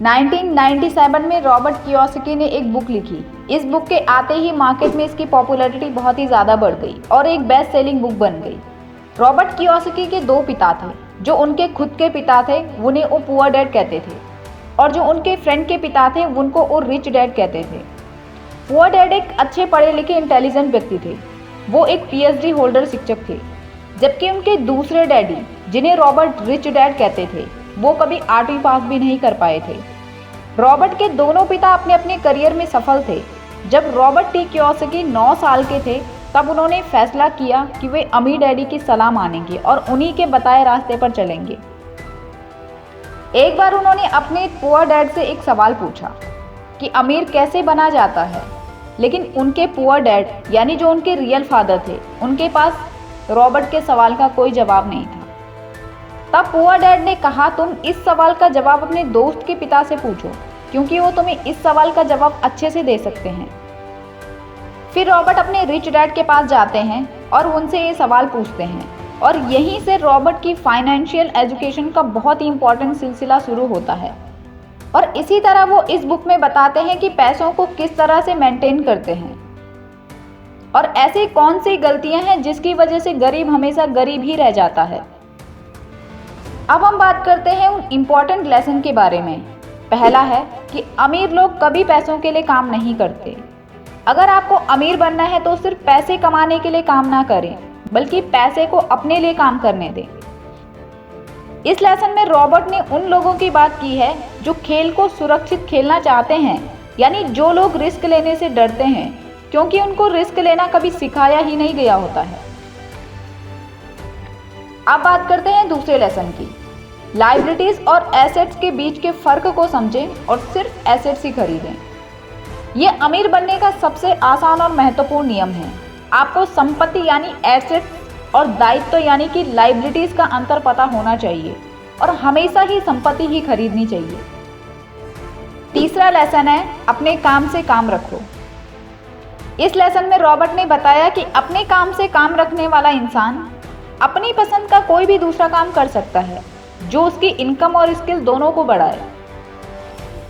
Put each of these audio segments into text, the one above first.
1997 में Robert Kiyosaki ने एक बुक लिखी। इस बुक के आते ही मार्केट में इसकी पॉपुलैरिटी बहुत ही ज़्यादा बढ़ गई और एक बेस्ट सेलिंग बुक बन गई। रॉबर्ट कियोसाकी के दो पिता थे। जो उनके खुद के पिता थे उन्हें वो पुअर डैड कहते थे और जो उनके फ्रेंड के पिता थे उनको वो रिच डैड कहते थे। पुअर डैड एक अच्छे पढ़े लिखे इंटेलिजेंट व्यक्ति थे। वो एक PhD होल्डर शिक्षक थे, जबकि उनके दूसरे डैडी जिन्हें रॉबर्ट रिच डैड कहते थे वो कभी 8वीं पास भी नहीं कर पाए थे। रॉबर्ट के दोनों पिता अपने अपने करियर में सफल थे। जब रॉबर्ट टी कियोसाकी 9 साल के थे तब उन्होंने फैसला किया कि वे अमीर डैडी की सलाह मानेंगे और उन्हीं के बताए रास्ते पर चलेंगे। एक बार उन्होंने अपने पुअर डैड से एक सवाल पूछा कि अमीर कैसे बना जाता है, लेकिन उनके पुअर डैड यानी जो उनके रियल फादर थे उनके पास रॉबर्ट के सवाल का कोई जवाब नहीं था। तब पुअर डैड ने कहा, तुम इस सवाल का जवाब अपने दोस्त के पिता से पूछो क्योंकि वो तुम्हें इस सवाल का जवाब अच्छे से दे सकते हैं। फिर रॉबर्ट अपने रिच डैड के पास जाते हैं और उनसे ये सवाल पूछते हैं और यहीं से रॉबर्ट की फाइनेंशियल एजुकेशन का बहुत ही इंपॉर्टेंट सिलसिला शुरू होता है। और इसी तरह वो इस बुक में बताते हैं कि पैसों को किस तरह से मेंटेन करते हैं और ऐसी कौन सी गलतियां हैं जिसकी वजह से गरीब हमेशा गरीब ही रह जाता है। अब हम बात करते हैं उन इम्पॉर्टेंट लेसन के बारे में। पहला है कि अमीर लोग कभी पैसों के लिए काम नहीं करते। अगर आपको अमीर बनना है तो सिर्फ पैसे कमाने के लिए काम ना करें, बल्कि पैसे को अपने लिए काम करने दें। इस लेसन में रॉबर्ट ने उन लोगों की बात की है जो खेल को सुरक्षित खेलना चाहते हैं, यानी जो लोग रिस्क लेने से डरते हैं क्योंकि उनको रिस्क लेना कभी सिखाया ही नहीं गया होता है। अब बात करते हैं दूसरे लेसन की। लायबिलिटीज और एसेट्स के बीच के फर्क को समझें और सिर्फ एसेट्स ही खरीदें। ये अमीर बनने का सबसे आसान और महत्वपूर्ण नियम है। आपको संपत्ति यानी एसेट्स और दायित्व यानी कि लायबिलिटीज का अंतर पता होना चाहिए और हमेशा ही संपत्ति ही खरीदनी चाहिए। तीसरा लेसन है अपने काम से काम रखो। इस लेसन में रॉबर्ट ने बताया कि अपने काम से काम रखने वाला इंसान अपनी पसंद का कोई भी दूसरा काम कर सकता है जो उसकी इनकम और स्किल दोनों को बढ़ाए।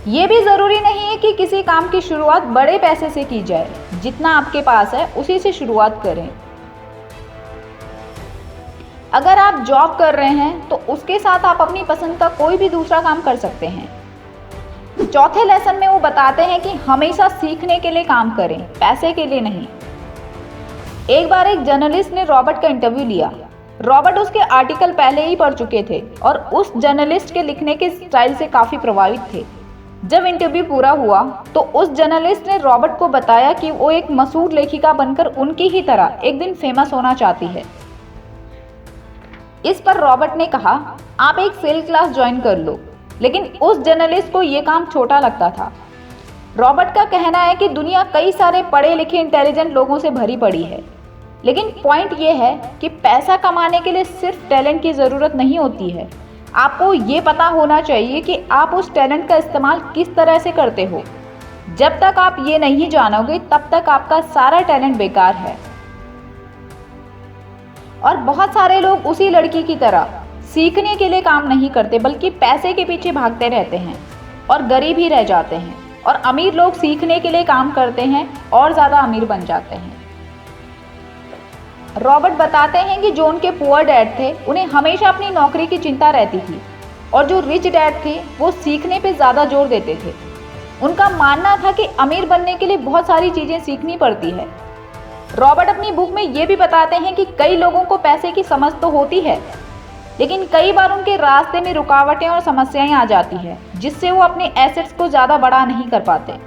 ये भी ज़रूरी नहीं है कि किसी काम की शुरुआत बड़े पैसे से की जाए। जितना आपके पास है उसी से शुरुआत करें। अगर आप जॉब कर रहे हैं तो उसके साथ आप अपनी पसंद का कोई भी दूसरा काम कर सकते हैं। चौथे लेसन में वो बताते हैं कि हमेशा सीखने के लिए काम करें, पैसे के लिए नहीं। एक बार एक जर्नलिस्ट ने रॉबर्ट का इंटरव्यू लिया। रॉबर्ट उसके आर्टिकल पहले ही पढ़ चुके थे और उस जर्नलिस्ट के लिखने के स्टाइल से काफ़ी प्रभावित थे। जब इंटरव्यू पूरा हुआ तो उस जर्नलिस्ट ने रॉबर्ट को बताया कि वो एक मशहूर लेखिका बनकर उनकी ही तरह एक दिन फेमस होना चाहती है। इस पर रॉबर्ट ने कहा, आप एक सेल क्लास ज्वाइन कर लो, लेकिन उस जर्नलिस्ट को ये काम छोटा लगता था। रॉबर्ट का कहना है कि दुनिया कई सारे पढ़े लिखे इंटेलिजेंट लोगों से भरी पड़ी है, लेकिन पॉइंट ये है कि पैसा कमाने के लिए सिर्फ टैलेंट की ज़रूरत नहीं होती है। आपको ये पता होना चाहिए कि आप उस टैलेंट का इस्तेमाल किस तरह से करते हो। जब तक आप ये नहीं जानोगे तब तक आपका सारा टैलेंट बेकार है। और बहुत सारे लोग उसी लड़की की तरह सीखने के लिए काम नहीं करते बल्कि पैसे के पीछे भागते रहते हैं और गरीब ही रह जाते हैं। और अमीर लोग सीखने के लिए काम करते हैं और ज़्यादा अमीर बन जाते हैं। रॉबर्ट बताते हैं कि जो उनके पुअर डैड थे उन्हें हमेशा अपनी नौकरी की चिंता रहती थी और जो रिच डैड थे वो सीखने पे ज़्यादा जोर देते थे। उनका मानना था कि अमीर बनने के लिए बहुत सारी चीज़ें सीखनी पड़ती है। रॉबर्ट अपनी बुक में ये भी बताते हैं कि कई लोगों को पैसे की समझ तो होती है, लेकिन कई बार उनके रास्ते में रुकावटें और समस्याएं आ जाती है जिससे वो अपने एसेट्स को ज़्यादा बड़ा नहीं कर पाते।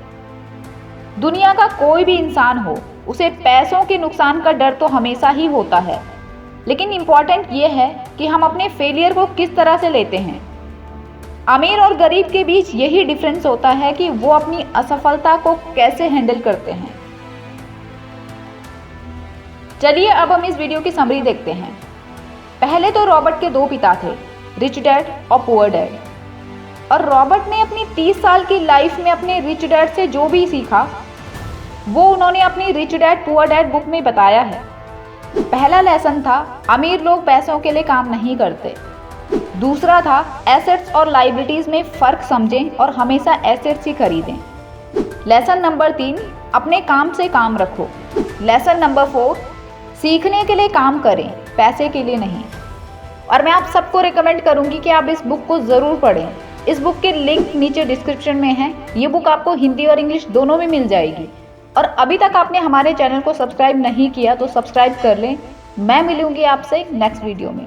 दुनिया का कोई भी इंसान हो, उसे पैसों के नुकसान का डर तो हमेशा ही होता है, लेकिन इम्पॉर्टेंट ये है कि हम अपने फेलियर को किस तरह से लेते हैं। अमीर और गरीब के बीच यही डिफरेंस होता है कि वो अपनी असफलता को कैसे हैंडल करते हैं। चलिए अब हम इस वीडियो की समरी देखते हैं। पहले तो रॉबर्ट के दो पिता थे, रिच डैड और पुअर डैड। और रॉबर्ट ने अपनी 30 साल की लाइफ में अपने रिच डैड से जो भी सीखा वो उन्होंने अपनी rich dad poor dad book में बताया है। पहला लेसन था, अमीर लोग पैसों के लिए काम नहीं करते। दूसरा था एसेट्स और लाइबिलिटीज़ में फ़र्क समझें और हमेशा एसेट्स ही खरीदें। लेसन नंबर 3, अपने काम से काम रखो। लेसन नंबर 4, सीखने के लिए काम करें, पैसे के लिए नहीं। और मैं आप सबको रिकमेंड करूंगी कि आप इस बुक को ज़रूर पढ़ें। इस बुक के लिंक नीचे डिस्क्रिप्शन में है। ये बुक आपको हिंदी और इंग्लिश दोनों में मिल जाएगी। और अभी तक आपने हमारे चैनल को सब्सक्राइब नहीं किया तो सब्सक्राइब कर लें। मैं मिलूंगी आपसे नेक्स्ट वीडियो में।